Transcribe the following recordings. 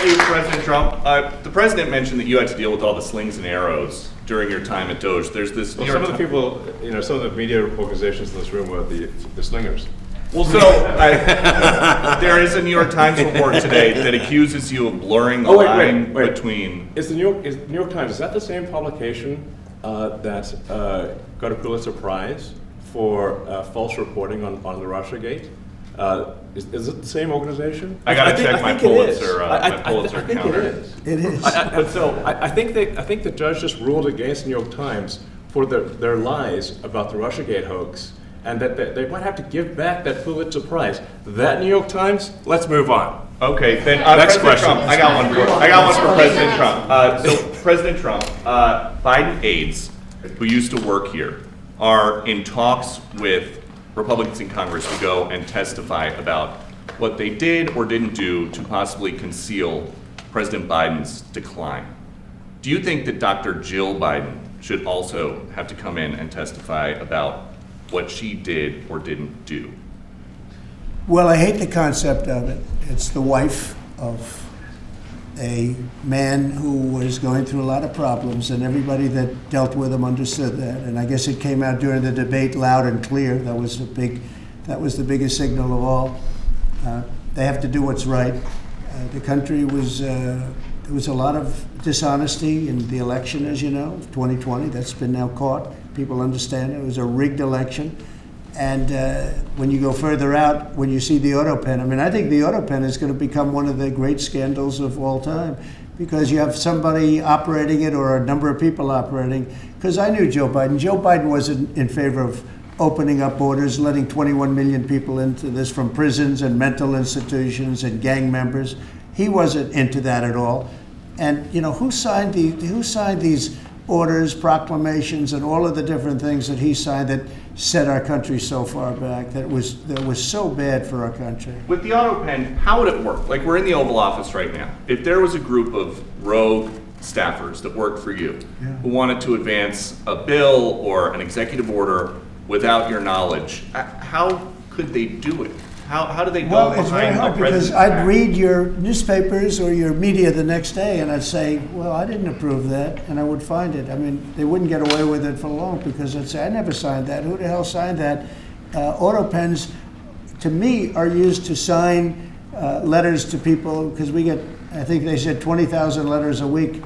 Thank you, President Trump. The president mentioned that you had to deal with all the slings and arrows during your time at DOGE. There's this. Well, some of the people, some of the media organizations in this room were the slingers. Well, so there is a New York Times report today that accuses you of blurring the line between. Is the New York Times, is that the same publication that got a Pulitzer Prize for false reporting on the Russiagate? Is it the same organization? I got to check my Pulitzer. I think counter. it is. It is. But so I think the judge just ruled against the New York Times for their lies about the Russiagate hoax, and that they might have to give back that Pulitzer Prize. That New York Times. Let's move on. Okay, then Next President question. Trump. I got one for President Trump. So President Trump, Biden aides who used to work here are in talks with Republicans in Congress to go and testify about what they did or didn't do to possibly conceal President Biden's decline. Do you think that Dr. Jill Biden should also have to come in and testify about what she did or didn't do? Well, I hate the concept of it. It's the wife of a man who was going through a lot of problems, and everybody that dealt with him understood that. And I guess it came out during the debate loud and clear. That was the biggest signal of all. They have to do what's right. The country was there was a lot of dishonesty in the election, as you know, 2020. That's been now caught. People understand it. It was a rigged election. And when you go further out, when you see the autopen, I mean, I think the autopen is going to become one of the great scandals of all time, because you have somebody operating it or a number of people operating. Because I knew Joe Biden. Joe Biden wasn't in favor of opening up borders, letting 21 million people into this from prisons and mental institutions and gang members. He wasn't into that at all. And who signed these orders, proclamations, and all of the different things that he signed that set our country so far back, that was so bad for our country? With the autopen, how would it work? Like, we're in the Oval Office right now. If there was a group of rogue staffers that worked for you who wanted to advance a bill or an executive order without your knowledge, how could they do it? How do they go Well, it's very behind hard, the because president's I'd back? read your newspapers or your media the next day, and I'd say, well, I didn't approve that, and I would find it. I mean, they wouldn't get away with it for long, because I'd say, I never signed that. Who the hell signed that? Autopens, to me, are used to sign letters to people, because we get, I think they said 20,000 letters a week,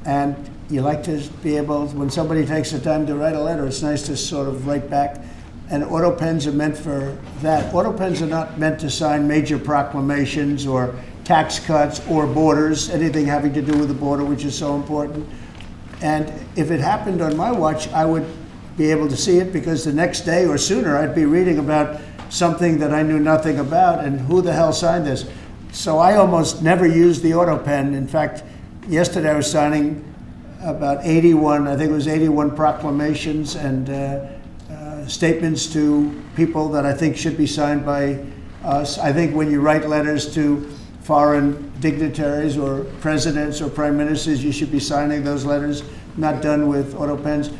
and you like to be able, when somebody takes the time to write a letter, it's nice to sort of write back. And autopens are meant for that. Autopens are not meant to sign major proclamations or tax cuts or borders, anything having to do with the border, which is so important. And if it happened on my watch, I would be able to see it, because the next day or sooner I'd be reading about something that I knew nothing about, and who the hell signed this? So I almost never used the autopen. In fact, yesterday I was signing about 81, I think it was 81 proclamations and statements to people that I think should be signed by us. I think when you write letters to foreign dignitaries or presidents or prime ministers, you should be signing those letters, not done with autopens.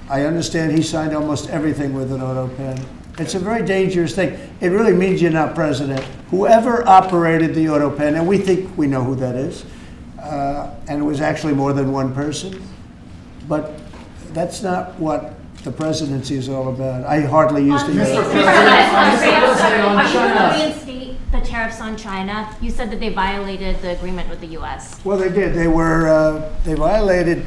I understand he signed almost everything with an autopen. It's a very dangerous thing. It really means you're not president. Whoever operated the autopen, and we think we know who that is, and it was actually more than one person, but that's not what the presidency is all about. I hardly used it. Reinstate the tariffs on China. You said that they violated the agreement with the U.S. Well, they did. They violated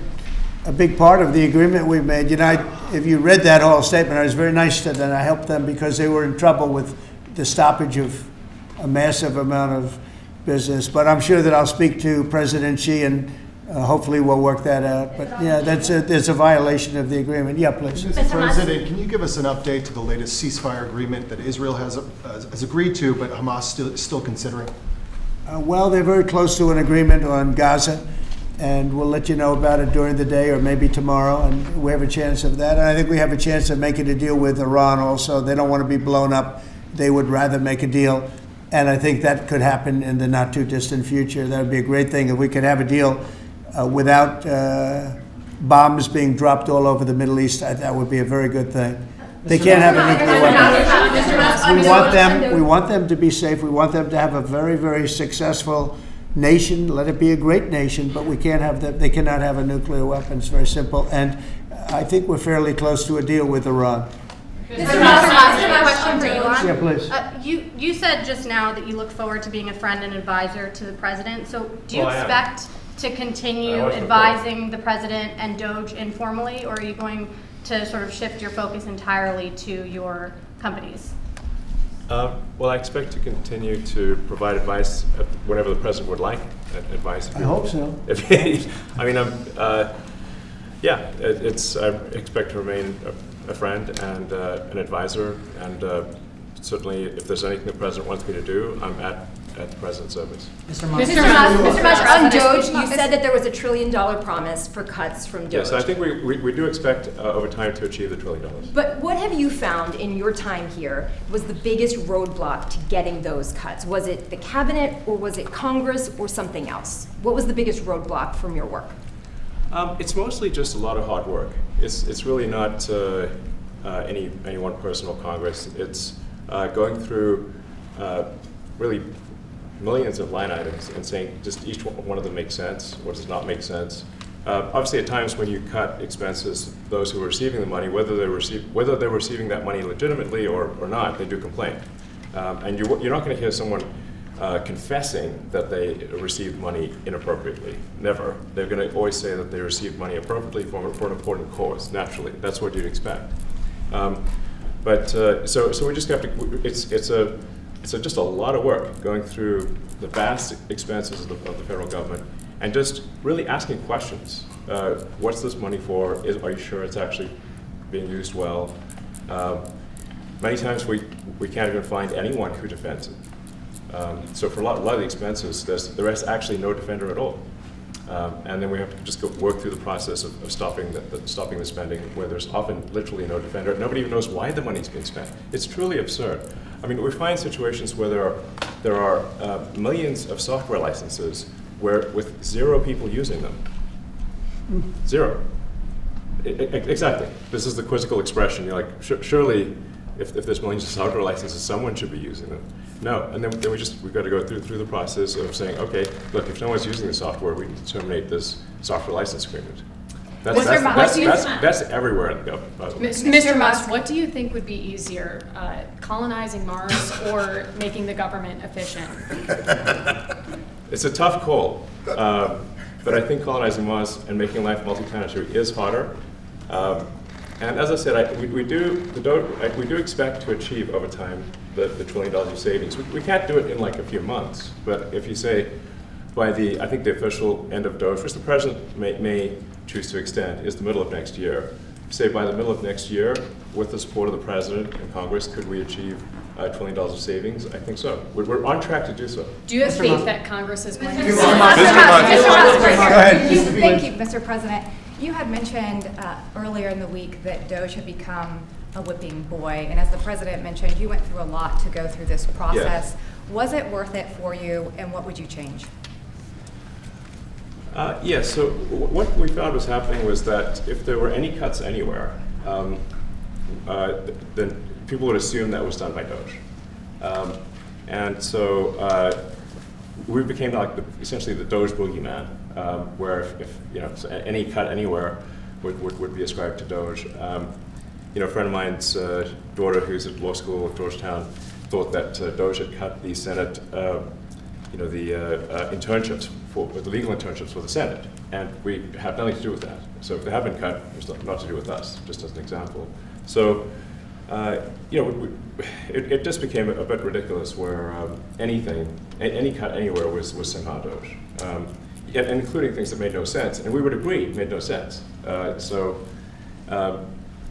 a big part of the agreement we made. If you read that whole statement, I was very nice to them. I helped them because they were in trouble with the stoppage of a massive amount of business. But I'm sure that I'll speak to President Xi, and hopefully we'll work that out. But yeah, there's a violation of the agreement. Yeah, please. Mr. President, can you give us an update to the latest ceasefire agreement that Israel has agreed to, but Hamas still considering? Well, they're very close to an agreement on Gaza, and we'll let you know about it during the day or maybe tomorrow, and we have a chance of that. And I think we have a chance of making a deal with Iran also. They don't want to be blown up. They would rather make a deal, and I think that could happen in the not too distant future. That would be a great thing if we could have a deal without bombs being dropped all over the Middle East. That would be a very good thing. They can't have a nuclear weapon. We want them to be safe. We want them to have a very, very successful nation, let it be a great nation, but we can't have that. They cannot have a nuclear weapon. It's very simple. And I think we're fairly close to a deal with Iran. Mr. Musk, question for Elon. Yeah, please. You said just now that you look forward to being a friend and advisor to the president. So do you Well, I am. expect to continue advising the president and DOGE informally, or are you going to sort of shift your focus entirely to your companies? Well, I expect to continue to provide advice whenever the president would like advice. I hope so. I mean, I expect to remain a friend and an advisor, and certainly if there's anything the president wants me to do, I'm at the president's service. Mr. Musk, on DOGE, you said that there was $1 trillion promise for cuts from DOGE. Yes, I think we do expect over time to achieve the $1 trillion. But what have you found in your time here was the biggest roadblock to getting those cuts? Was it the cabinet, or was it Congress, or something else? What was the biggest roadblock from your work? It's mostly just a lot of hard work. It's really not any one person or Congress. It's going through really millions of line items and saying just each one of them makes sense, what does not make sense. Obviously, at times when you cut expenses, those who are receiving the money, whether they're receiving that money legitimately or not, they do complain. And you're not going to hear someone confessing that they received money inappropriately. Never. They're going to always say that they received money appropriately for an important cause. Naturally, that's what you'd expect. So we just have to. It's just a lot of work going through the vast expenses of the federal government and just really asking questions. What's this money for? Are you sure it's actually being used well? Many times we can't even find anyone who defends it. So for a lot of the expenses, there's actually no defender at all. And then we have to just work through the process of stopping the spending, where there's often literally no defender. Nobody even knows why the money's being spent. It's truly absurd. I mean, we find situations where there are millions of software licenses with 0 people using them. 0. Exactly. This is the quizzical expression. You're like, surely, if there's millions of software licenses, someone should be using them. No, and then we've got to go through the process of saying, okay, look, if no one's using the software, we can terminate this software license agreement. That's everywhere in the government, by the way. Mr. Musk, what do you think would be easier, colonizing Mars or making the government efficient? It's a tough call, but I think colonizing Mars and making life multi-planetary is harder. And as I said, we do expect to achieve over time the $1 trillion of savings. We can't do it in like a few months, but if you say by I think the official end of DOGE, which the president may choose to extend, is the middle of next year. Say by the middle of next year, with the support of the president and Congress, could we achieve $1 trillion of savings? I think so. We're on track to do so. Do you have faith that Congress is going to? Mr. Musk, Thank you, Mr. President. You had mentioned earlier in the week that DOGE had become a whipping boy, and as the president mentioned, you went through a lot to go through this process. Yes. Was it worth it for you, and what would you change? Yes, so what we found was happening was that if there were any cuts anywhere, then people would assume that was done by DOGE. And so we became like essentially the DOGE boogeyman, where if any cut anywhere would be ascribed to DOGE. A friend of mine's daughter, who's at law school at Georgetown, thought that DOGE had cut the Senate, internships the legal internships for the Senate, and we have nothing to do with that. So if they have been cut, it's not to do with us, just as an example. So, it just became a bit ridiculous where any cut anywhere was somehow DOGE, and including things that made no sense, and we would agree made no sense.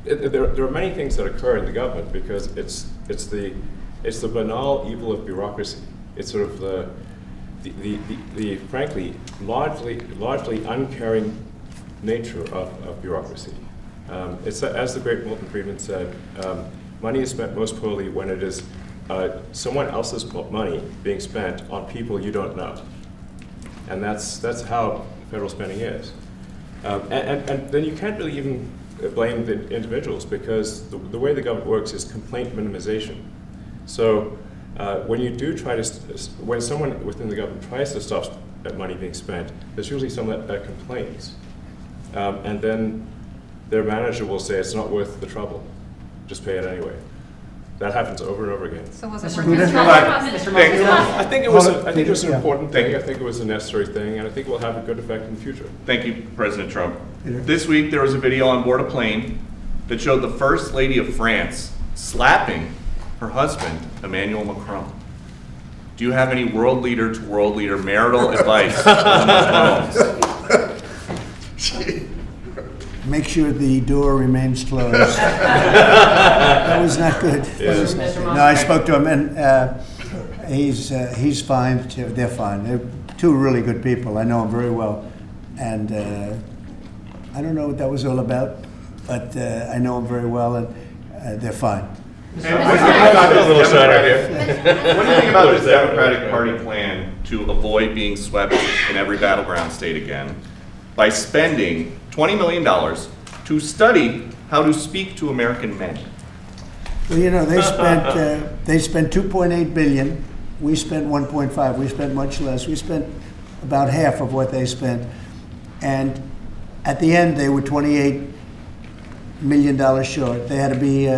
There are many things that occur in the government because it's the banal evil of bureaucracy. It's sort of the frankly largely uncaring nature of bureaucracy. It's as the great Milton Friedman said, money is spent most poorly when it is someone else's money being spent on people you don't know, and that's how federal spending is. And then you can't really even blame the individuals because the way the government works is complaint minimization. So when you do when someone within the government tries to stop that money being spent, there's usually someone that complains. And then their manager will say it's not worth the trouble, just pay it anyway. That happens over and over again. So was it Thank- I think it was an Yeah. important thing. I think it was a necessary thing, and I think it will have a good effect in the future. Thank you, President Trump. Peter? This week, there was a video on board a plane that showed the First Lady of France slapping her husband, Emmanuel Macron. Do you have any world leader to world leader marital advice on the phones? Make sure the door remains closed. That was not good. That was not good. No, I spoke to him, and he's fine. They're fine. They're two really good people. I know them very well, and I don't know what that was all about, but I know them very well, and they're fine. What do you think about this Democratic Party plan to avoid being swept in every battleground state again by spending $20 million to study how to speak to American men? Well, you know, they spent 2.8 billion. We spent 1.5. We spent much less. We spent about half of what they spent, and at the end they were $28 million short. They had to be.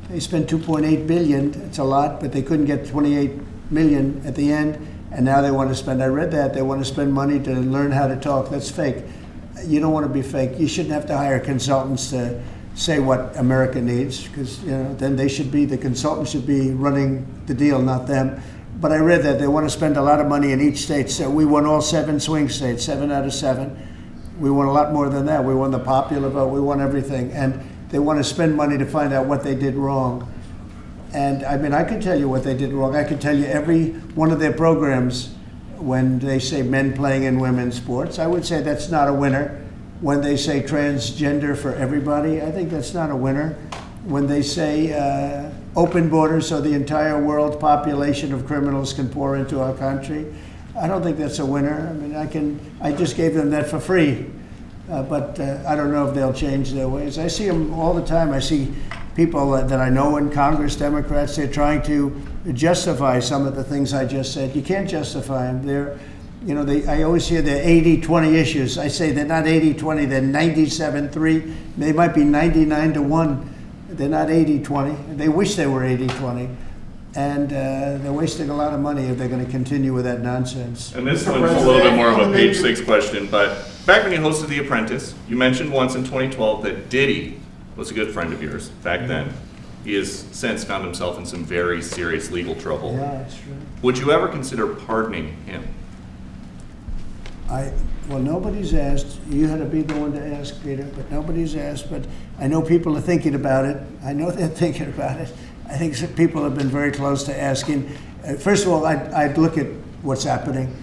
They spent 2.8 billion. It's a lot, but they couldn't get 28 million at the end, and now they want to spend. I read that they want to spend money to learn how to talk. That's fake. You don't want to be fake. You shouldn't have to hire consultants to say what America needs, because then the consultants should be running the deal, not them. But I read that they want to spend a lot of money in each state. So we won all 7 swing states, 7 out of 7. We won a lot more than that. We won the popular vote. We won everything, and they want to spend money to find out what they did wrong. And I mean, I could tell you what they did wrong. I could tell you every one of their programs. When they say men playing in women's sports, I would say that's not a winner. When they say transgender for everybody, I think that's not a winner. When they say open borders so the entire world population of criminals can pour into our country, I don't think that's a winner. I mean, I just gave them that for free, but I don't know if they'll change their ways. I see them all the time. I see people that I know in Congress, Democrats, they're trying to justify some of the things I just said. You can't justify them. I always hear they're 80-20 issues. I say they're not 80-20, they're 97-3. They might be 99-1. They're not 80-20. They wish they were 80-20. And they're wasting a lot of money if they're going to continue with that nonsense. And this one's a little bit more of a page 6 question, but back when you hosted The Apprentice, you mentioned once in 2012 that Diddy was a good friend of yours back then. He has since found himself in some very serious legal trouble. Yeah, that's true. Would you ever consider pardoning him? Well, nobody's asked. You had to be the one to ask, Peter, but nobody's asked. But I know people are thinking about it. I know they're thinking about it. I think some people have been very close to asking. First of all, I'd look at what's happening,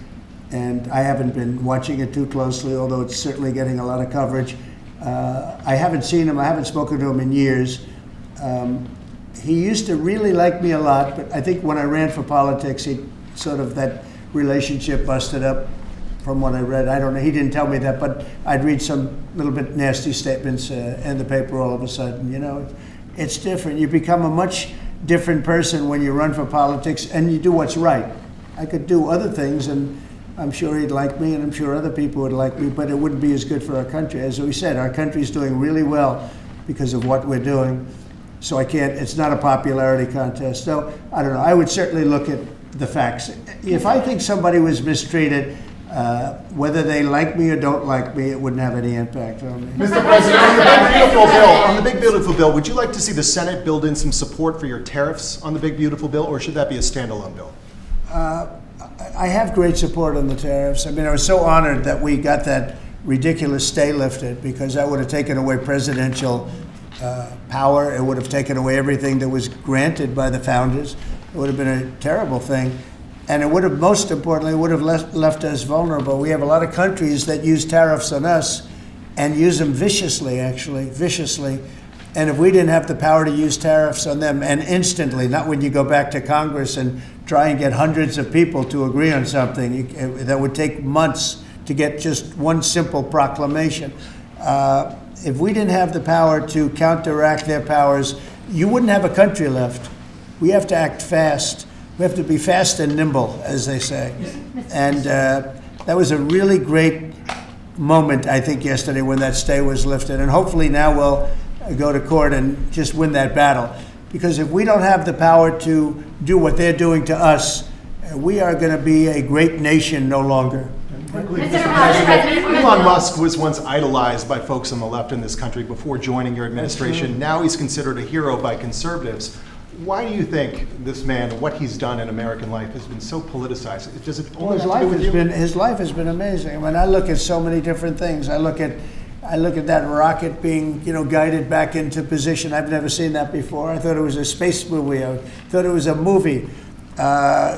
and I haven't been watching it too closely, although it's certainly getting a lot of coverage. I haven't seen him. I haven't spoken to him in years. He used to really like me a lot, but I think when I ran for politics, that relationship busted up. From what I read, I don't know. He didn't tell me that, but I'd read some little bit nasty statements in the paper all of a sudden. It's different. You become a much different person when you run for politics and you do what's right. I could do other things, and I'm sure he'd like me, and I'm sure other people would like me, but it wouldn't be as good for our country. As we said, our country's doing really well because of what we're doing. So it's not a popularity contest. So I don't know. I would certainly look at the facts. If I think somebody was mistreated, whether they like me or don't like me, it wouldn't have any impact on me. Mr. President, on the big beautiful bill, would you like to see the Senate build in some support for your tariffs on the big beautiful bill, or should that be a standalone bill? I have great support on the tariffs. I mean, I was so honored that we got that ridiculous stay lifted, because that would have taken away presidential power. It would have taken away everything that was granted by the founders. It would have been a terrible thing. And it would have, most importantly, would have left us vulnerable. We have a lot of countries that use tariffs on us and use them viciously, viciously. And if we didn't have the power to use tariffs on them, and instantly, not when you go back to Congress and try and get hundreds of people to agree on something, that would take months to get just one simple proclamation. If we didn't have the power to counteract their powers, you wouldn't have a country left. We have to act fast. We have to be fast and nimble, as they say. And That was a really great moment, I think, yesterday when that stay was lifted. And hopefully now we'll go to court and just win that battle. Because if we don't have the power to do what they're doing to us, we are going to be a great nation no longer. Elon Musk was once idolized by folks on the left in this country before joining your administration. Now he's considered a hero by conservatives. Why do you think this man, what he's done in American life, has been so politicized? Does it only have to do with you? His life has been amazing. I mean, I look at so many different things. I look at that rocket being, guided back into position. I've never seen that before. I thought it was a space movie. I thought it was a movie.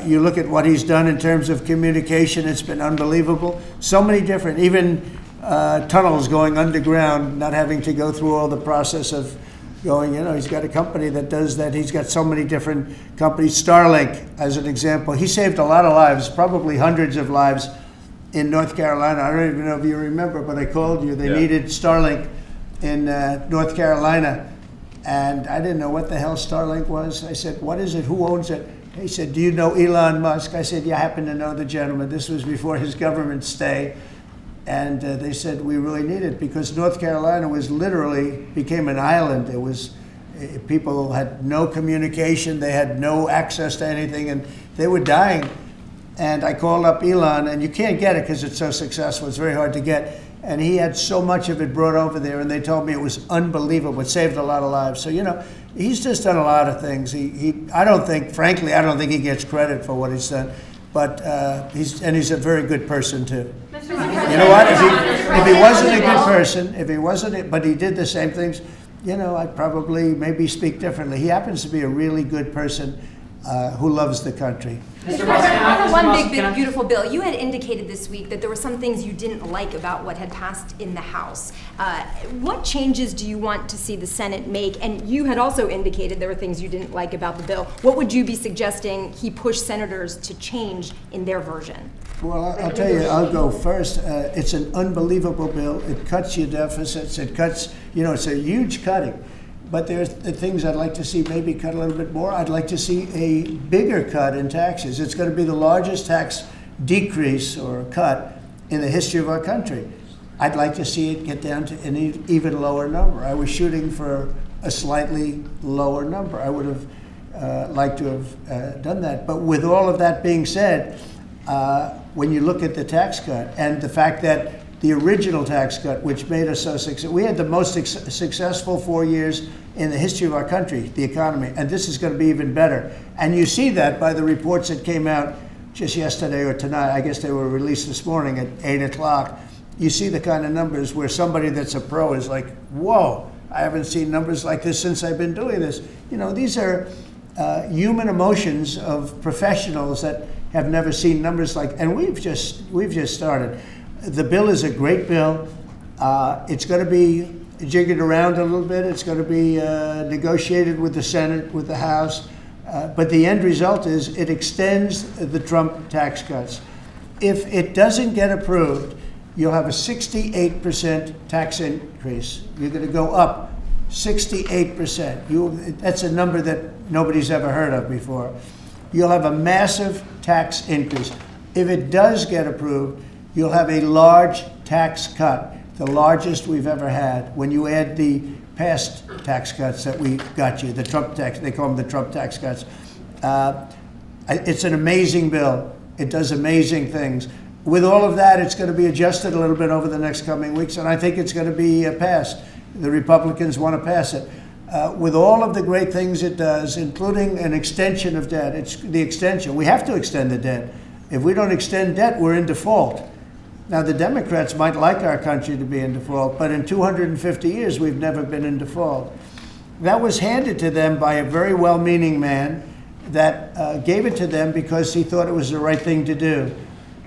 You look at what he's done in terms of communication. It's been unbelievable. So many different, even tunnels going underground, not having to go through all the process of going, he's got a company that does that. He's got so many different companies. Starlink, as an example. He saved a lot of lives, probably hundreds of lives in North Carolina. I don't even know if you remember, but I called you. They needed Starlink in North Carolina. And I didn't know what the hell Starlink was. I said, what is it? Who owns it? He said, do you know Elon Musk? I said, yeah, I happen to know the gentleman. This was before his government stay. And they said, we really need it because North Carolina became an island. It was, people had no communication. They had no access to anything, and they were dying. And I called up Elon, and you can't get it because it's so successful. It's very hard to get. And he had so much of it brought over there, and they told me it was unbelievable. It saved a lot of lives. So, he's just done a lot of things. I don't think he gets credit for what he's done. But he's a very good person, too. You know what? If he wasn't a good person, but he did the same things, I'd probably maybe speak differently. He happens to be a really good person who loves the country. Mr. President, one big, beautiful bill. You had indicated this week that there were some things you didn't like about what had passed in the House. What changes do you want to see the Senate make? And you had also indicated there were things you didn't like about the bill. What would you be suggesting he push senators to change in their version? Well, I'll tell you, I'll go first. It's an unbelievable bill. It cuts your deficits. It cuts, it's a huge cutting. But there's the things I'd like to see maybe cut a little bit more. I'd like to see a bigger cut in taxes. It's going to be the largest tax decrease or cut in the history of our country. I'd like to see it get down to an even lower number. I was shooting for a slightly lower number. I would have liked to have done that. But with all of that being said, when you look at the tax cut and the fact that the original tax cut, which made us so successful, we had the most successful 4 years in the history of our country, the economy, and this is going to be even better. And you see that by the reports that came out just yesterday or tonight. I guess they were released this morning at 8 o'clock. You see the kind of numbers where somebody that's a pro is like, whoa, I haven't seen numbers like this since I've been doing this. These are human emotions of professionals that have never seen numbers like, and we've just started. The bill is a great bill. It's going to be jiggered around a little bit. It's going to be negotiated with the Senate, with the House. But the end result is it extends the Trump tax cuts. If it doesn't get approved, you'll have a 68% tax increase. You're going to go up 68%. That's a number that nobody's ever heard of before. You'll have a massive tax increase. If it does get approved, you'll have a large tax cut, the largest we've ever had. When you add the past tax cuts that we got you, the Trump tax, they call them the Trump tax cuts. It's an amazing bill. It does amazing things. With all of that, it's going to be adjusted a little bit over the next coming weeks, and I think it's going to be passed. The Republicans want to pass it. With all of the great things it does, including an extension of debt, it's the extension. We have to extend the debt. If we don't extend debt, we're in default. Now, the Democrats might like our country to be in default, but in 250 years, we've never been in default. That was handed to them by a very well-meaning man that gave it to them because he thought it was the right thing to do.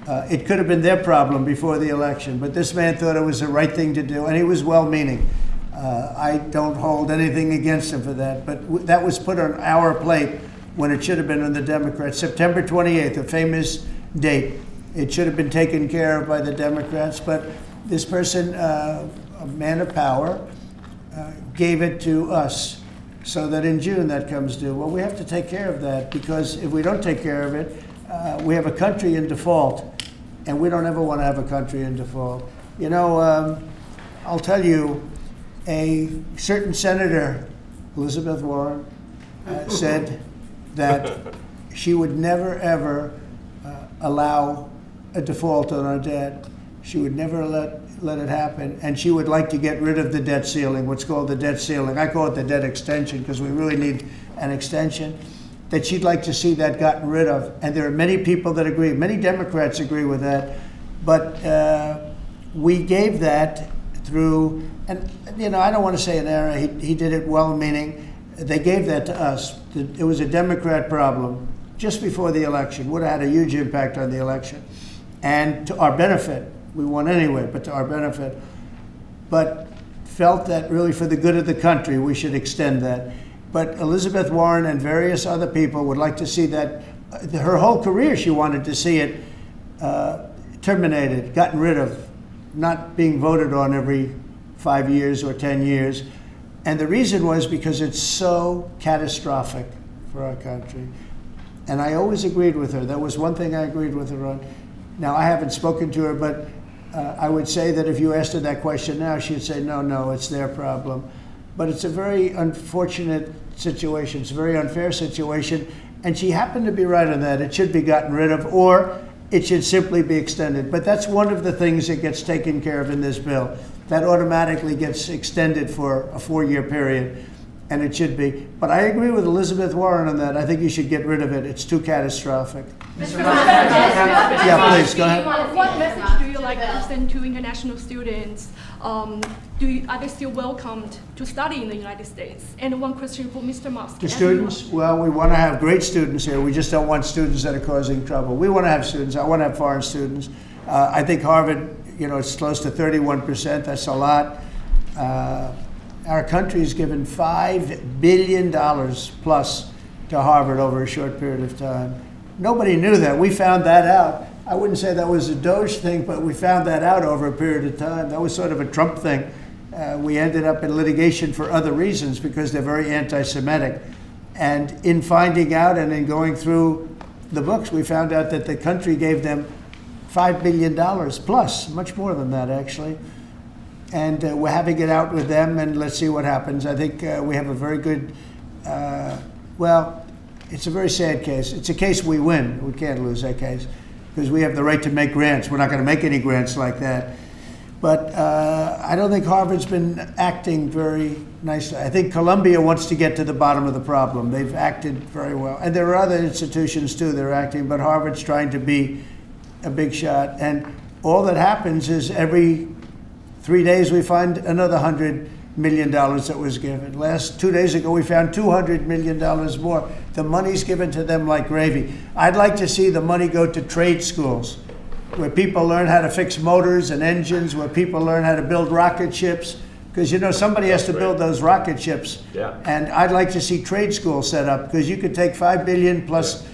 It could have been their problem before the election, but this man thought it was the right thing to do, and he was well-meaning. I don't hold anything against him for that, but that was put on our plate when it should have been on the Democrats. September 28th, a famous date. It should have been taken care of by the Democrats, but this person, a man of power, gave it to us so that in June that comes due. Well, we have to take care of that because if we don't take care of it, we have a country in default. and we don't ever want to have a country in default. You know, I'll tell you, a certain senator, Elizabeth Warren, said that she would never, ever allow a default on our debt. She would never let it happen, and she would like to get rid of the debt ceiling, what's called the debt ceiling. I call it the debt extension because we really need an extension, that she'd like to see that gotten rid of. And there are many people that agree. Many Democrats agree with that. But we gave that through, and you know, I don't want to say an error. He did it well-meaning. They gave that to us. It was a Democrat problem just before the election. Would have had a huge impact on the election. And to our benefit, we won anyway, but to our benefit. But felt that really for the good of the country, we should extend that. But Elizabeth Warren and various other people would like to see that. Her whole career, she wanted to see it terminated, gotten rid of, not being voted on every 5 years or 10 years. And the reason was because it's so catastrophic for our country. And I always agreed with her. That was one thing I agreed with her on. Now, I haven't spoken to her, but I would say that if you asked her that question now, she'd say, no, it's their problem. But it's a very unfortunate situation. It's a very unfair situation. And she happened to be right on that. It should be gotten rid of, or it should simply be extended. But that's one of the things that gets taken care of in this bill. That automatically gets extended for a 4-year period, and it should be. But I agree with Elizabeth Warren on that. I think you should get rid of it. It's too catastrophic. Yeah, please, go ahead. What message do you like to send to international students? Are they still welcomed to study in the United States? And one question for Mr. Musk. The students? Well, we want to have great students here. We just don't want students that are causing trouble. We want to have students. I want to have foreign students. I think Harvard, you know, it's close to 31%. That's a lot. Our country has given $5 billion plus to Harvard over a short period of time. Nobody knew that. We found that out. I wouldn't say that was a DOGE thing, but we found that out over a period of time. That was sort of a Trump thing. We ended up in litigation for other reasons because they're very anti-Semitic. And in finding out and in going through the books, we found out that the country gave them $5 billion plus, much more than that, actually. And we're having it out with them, and let's see what happens. I think we have a very good, well, it's a very sad case. It's a case we win. We can't lose that case because we have the right to make grants. We're not going to make any grants like that. But I don't think Harvard's been acting very nicely. I think Columbia wants to get to the bottom of the problem. They've acted very well. And there are other institutions, too, that are acting, but Harvard's trying to be a big shot. And all that happens is every 3 days we find another $100 million that was given. 2 days ago we found $200 million more. The money's given to them like gravy. I'd like to see the money go to trade schools where people learn how to fix motors and engines, where people learn how to build rocket ships, because you know somebody has to build those rocket ships. Yeah. And I'd like to see trade schools set up, because you could take $5 billion plus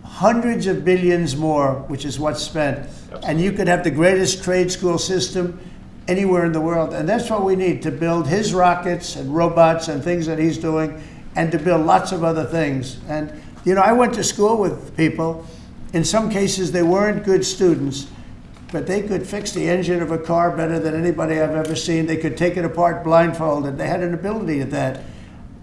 hundreds of billions more, which is what's spent. Absolutely. And you could have the greatest trade school system anywhere in the world. And that's what we need to build his rockets and robots and things that he's doing, and to build lots of other things. And, you know, I went to school with people. In some cases, they weren't good students, but they could fix the engine of a car better than anybody I've ever seen. They could take it apart blindfolded. They had an ability at that.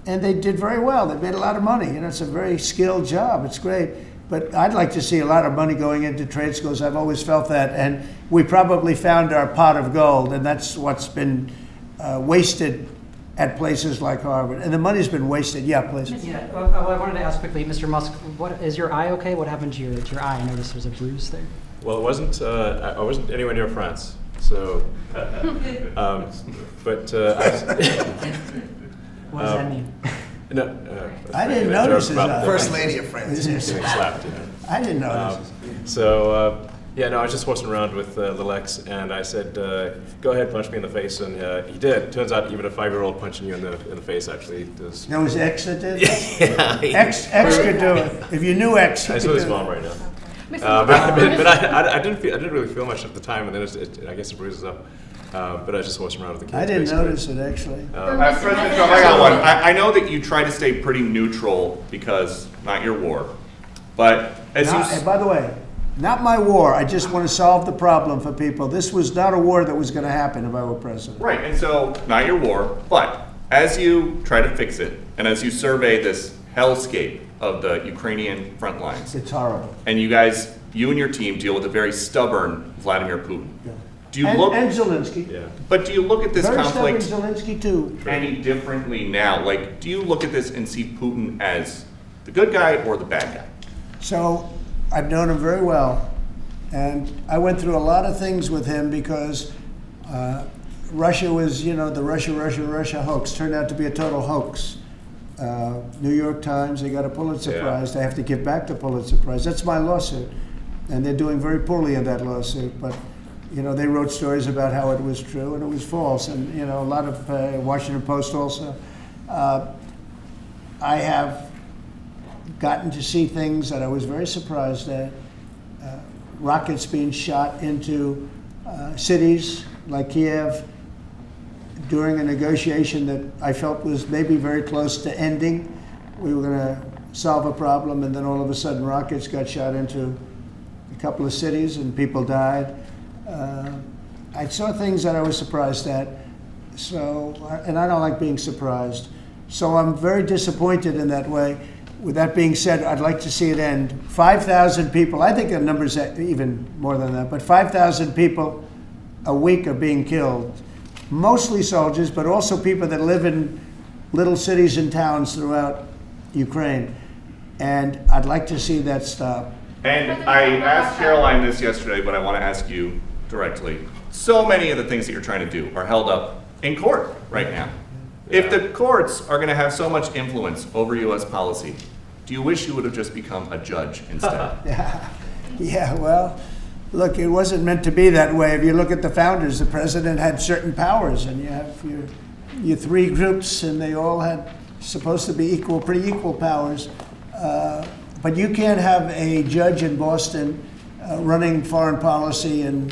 And they did very well. They made a lot of money. You know, it's a very skilled job. It's great. But I'd like to see a lot of money going into trade schools. I've always felt that. And we probably found our pot of gold, and that's what's been wasted at places like Harvard. And the money's been wasted. Yeah, please. Yeah, well, I wanted to ask quickly, Mr. Musk, is your eye okay? What happened to your eye? I noticed there was a bruise there. Well, it wasn't. I wasn't anywhere near France, so. But. What does that mean? No, I didn't notice his eye. First Lady of France. Getting slapped, you know. I didn't notice. Yeah, no, I was just horsing around with Little X, and I said, "Go ahead, punch me in the face," and he did. Turns out, even a 5-year-old punching you in the face actually does. That was X that did? Yeah. X could do it. If you knew X, I he saw could his do mom it. right now. But I didn't really feel much at the time, and then I guess it bruises up. But I was just horsing around with the kids. I didn't basically. notice it, actually. President Trump, I got one. I know that you try to stay pretty neutral because not your war, but as Now, you. and by the way, Not my war. I just want to solve the problem for people. This was not a war that was going to happen if I were president. Right, and so, not your war, but as you try to fix it, and as you survey this hellscape of the Ukrainian front lines, It's horrible. and you and your team deal with a very stubborn Vladimir Putin. Do you And Zelensky. Yeah. But do you look at this Very conflict stubborn Zelensky too. any differently now? Like, do you look at this and see Putin as the good guy or the bad guy? So I've known him very well, and I went through a lot of things with him because Russia was, the Russia hoax turned out to be a total hoax. New York Times, they got a Pulitzer Prize. They have to give back the Pulitzer Prize. That's my lawsuit, and they're doing very poorly in that lawsuit. But they wrote stories about how it was true and it was false, and a lot of Washington Post also. I have gotten to see things that I was very surprised at. Rockets being shot into cities like Kiev during a negotiation that I felt was maybe very close to ending. We were going to solve a problem, and then all of a sudden rockets got shot into a couple of cities and people died. I saw things that I was surprised at. So, and I don't like being surprised. So I'm very disappointed in that way. With that being said, I'd like to see it end. 5,000 people, I think the number's even more than that, but 5,000 people a week are being killed. Mostly soldiers, but also people that live in little cities and towns throughout Ukraine. And I'd like to see that stop. And I asked Caroline this yesterday, but I want to ask you directly. So many of the things that you're trying to do are held up in court right now. If the courts are going to have so much influence over U.S. policy, do you wish you would have just become a judge instead? Yeah, well, look, it wasn't meant to be that way. If you look at the founders, the president had certain powers, and you have your three groups, and they all had supposed to be pretty equal powers. But you can't have a judge in Boston running foreign policy in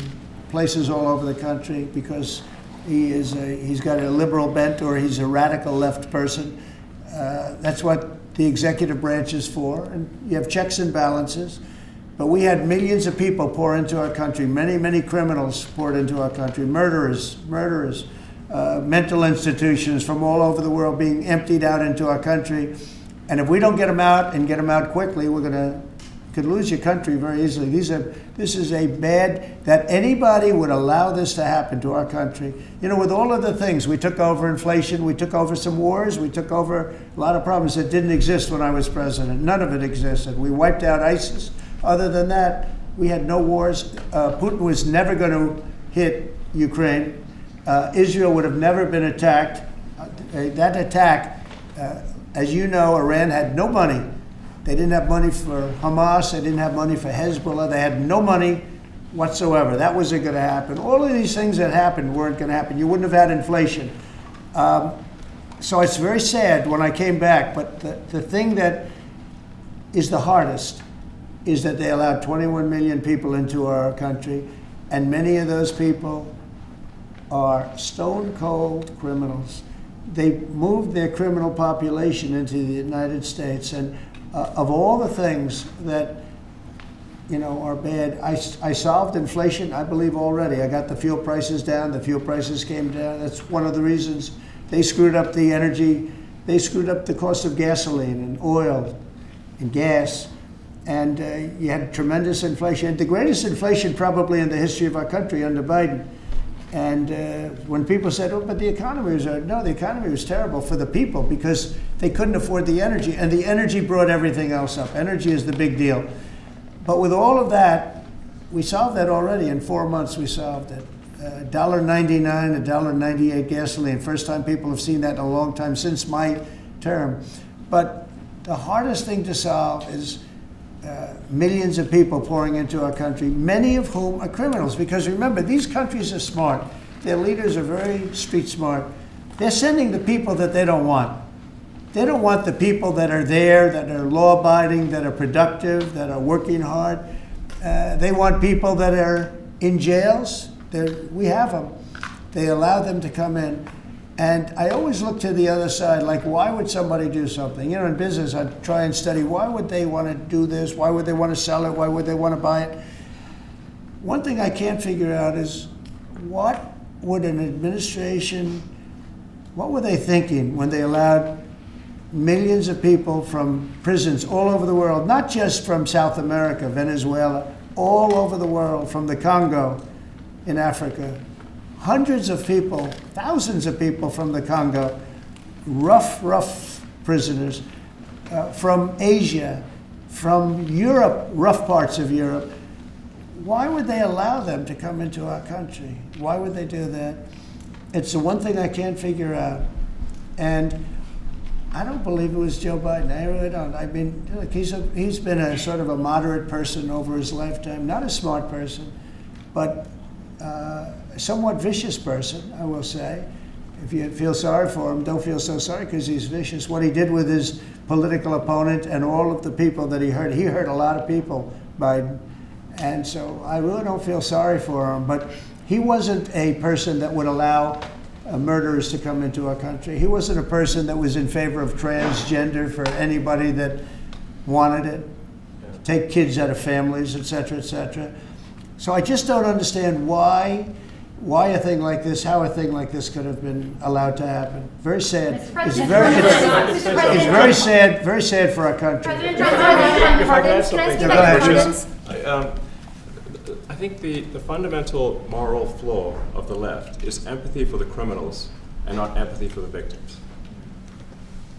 places all over the country because he's got a liberal bent or he's a radical left person. That's what the executive branch is for, and you have checks and balances. But we had millions of people pour into our country, many criminals poured into our country, murderers, mental institutions from all over the world being emptied out into our country. And if we don't get them out and get them out quickly, could lose your country very easily. This is a bad, that anybody would allow this to happen to our country. With all of the things, we took over inflation, we took over some wars, we took over a lot of problems that didn't exist when I was president. None of it existed. We wiped out ISIS. Other than that, we had no wars. Putin was never going to hit Ukraine. Israel would have never been attacked. That attack, as you know, Iran had no money. They didn't have money for Hamas. They didn't have money for Hezbollah. They had no money whatsoever. That wasn't going to happen. All of these things that happened weren't going to happen. You wouldn't have had inflation. So it's very sad when I came back. But the thing that is the hardest is that they allowed 21 million people into our country. And many of those people are stone cold criminals. They moved their criminal population into the United States. And of all the things that are bad, I solved inflation, I believe, already. I got the fuel prices down. The fuel prices came down. That's one of the reasons they screwed up the energy. They screwed up the cost of gasoline and oil and gas. And you had tremendous inflation. The greatest inflation probably in the history of our country under Biden. And when people said, but the economy was, no, the economy was terrible for the people because they couldn't afford the energy. And the energy brought everything else up. Energy is the big deal. But with all of that, we solved that already. In 4 months, we solved it. $1.99, $1.98 gasoline. First time people have seen that in a long time since my term. But the hardest thing to solve is millions of people pouring into our country, many of whom are criminals. Because remember, these countries are smart. Their leaders are very street smart. They're sending the people that they don't want. They don't want the people that are there, that are law-abiding, that are productive, that are working hard. They want people that are in jails. We have them. They allow them to come in. And I always look to the other side, like, why would somebody do something? In business, I try and study, why would they want to do this? Why would they want to sell it? Why would they want to buy it? One thing I can't figure out is what would an administration, what were they thinking when they allowed millions of people from prisons all over the world, not just from South America, Venezuela, all over the world, from the Congo in Africa, hundreds of people, thousands of people from the Congo, rough prisoners, from Asia, from Europe, rough parts of Europe. Why would they allow them to come into our country? Why would they do that? It's the one thing I can't figure out. And I don't believe it was Joe Biden. I really don't. I mean, look, he's been a sort of a moderate person over his lifetime, not a smart person, but a somewhat vicious person, I will say. If you feel sorry for him, don't feel so sorry because he's vicious. What he did with his political opponent and all of the people that he hurt a lot of people, Biden. And so I really don't feel sorry for him, but he wasn't a person that would allow murderers to come into our country. He wasn't a person that was in favor of transgender for anybody that wanted it, take kids out of families, et cetera, et cetera. So I just don't understand why a thing like this, how a thing like this could have been allowed to happen. Very sad. It's very sad for our country. If I could add something to that, I think the fundamental moral flaw of the left is empathy for the criminals and not empathy for the victims.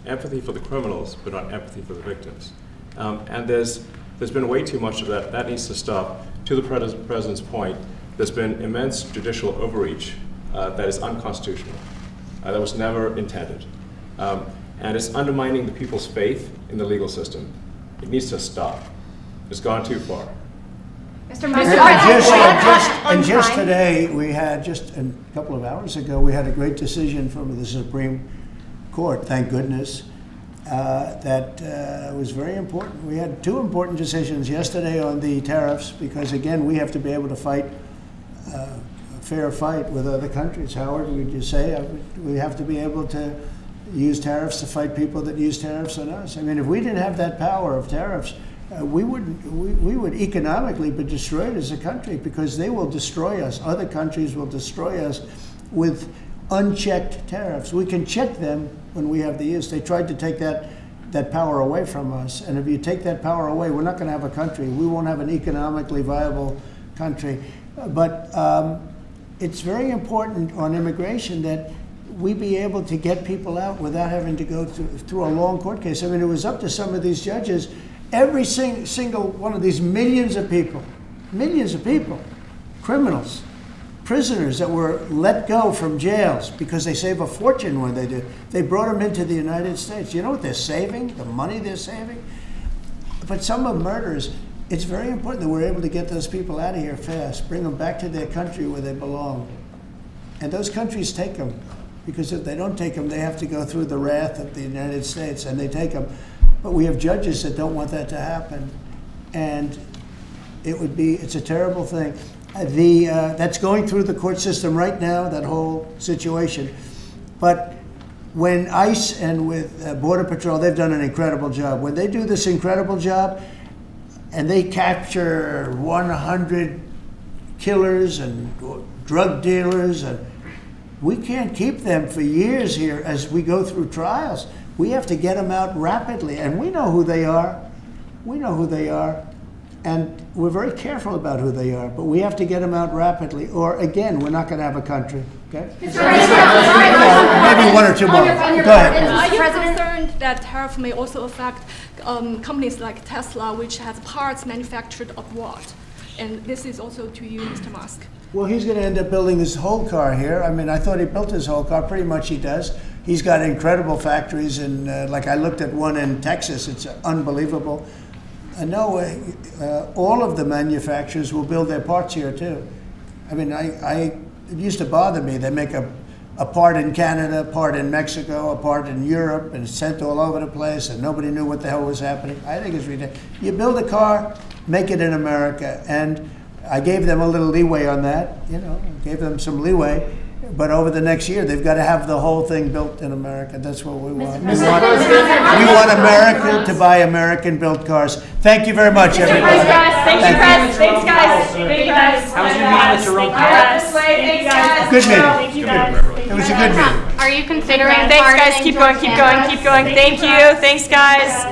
Empathy for the criminals, but not empathy for the victims. And there's been way too much of that. That needs to stop. To the president's point, there's been immense judicial overreach that is unconstitutional. That was never intended. And it's undermining the people's faith in the legal system. It needs to stop. It's gone too far. Mr. Musk, just today, we had, just a couple of hours ago, we had a great decision from the Supreme Court, thank goodness, that was very important. We had two important decisions yesterday on the tariffs, because again, we have to be able to fight a fair fight with other countries. Howard, would you say? We have to be able to use tariffs to fight people that use tariffs on us. I mean, if we didn't have that power of tariffs, we would economically be destroyed as a country, because they will destroy us. Other countries will destroy us with unchecked tariffs. We can check them when we have the use. They tried to take that power away from us. And if you take that power away, we're not going to have a country. We won't have an economically viable country. But it's very important on immigration that we be able to get people out without having to go through a long court case. I mean, it was up to some of these judges. Every single one of these millions of people, criminals, prisoners that were let go from jails because they save a fortune when they do. They brought them into the United States. You know what they're saving? The money they're saving? But some of murderers, it's very important that we're able to get those people out of here fast, bring them back to their country where they belong. And those countries take them, because if they don't take them, they have to go through the wrath of the United States, and they take them. But we have judges that don't want that to happen. And it's a terrible thing. That's going through the court system right now, that whole situation. But when ICE and with Border Patrol, they've done an incredible job. When they do this incredible job and they capture 100 killers and drug dealers, and we can't keep them for years here as we go through trials. We have to get them out rapidly, and we know who they are. And we're very careful about who they are, but we have to get them out rapidly, or again, we're not going to have a country. Okay? Maybe one or two more. Go ahead. Are you concerned that tariff may also affect companies like Tesla, which has parts manufactured abroad? And this is also to you, Mr. Musk. Well, he's going to end up building his whole car here. I mean, I thought he built his whole car. Pretty much he does. He's got incredible factories, and like I looked at one in Texas. It's unbelievable. No, all of the manufacturers will build their parts here too. I mean, it used to bother me. They make a part in Canada, a part in Mexico, a part in Europe, and it's sent all over the place, and nobody knew what the hell was happening. I think it's ridiculous. You build a car, make it in America, and I gave them a little leeway on that. Gave them some leeway. But over the next year, they've got to have the whole thing built in America. That's what we want. We Mr. want America to buy American-built cars. Thank you very much, everybody. Thanks, guys. Thanks, guys. Thank you, guys. How was your meeting with Jerome Powell? Thanks, guys. Good meeting. Thank you, guys. It was a good meeting. Are you considering Thanks, guys. pardoning Keep going, George keep going, Santos? keep going. Thank you. Thanks, guys.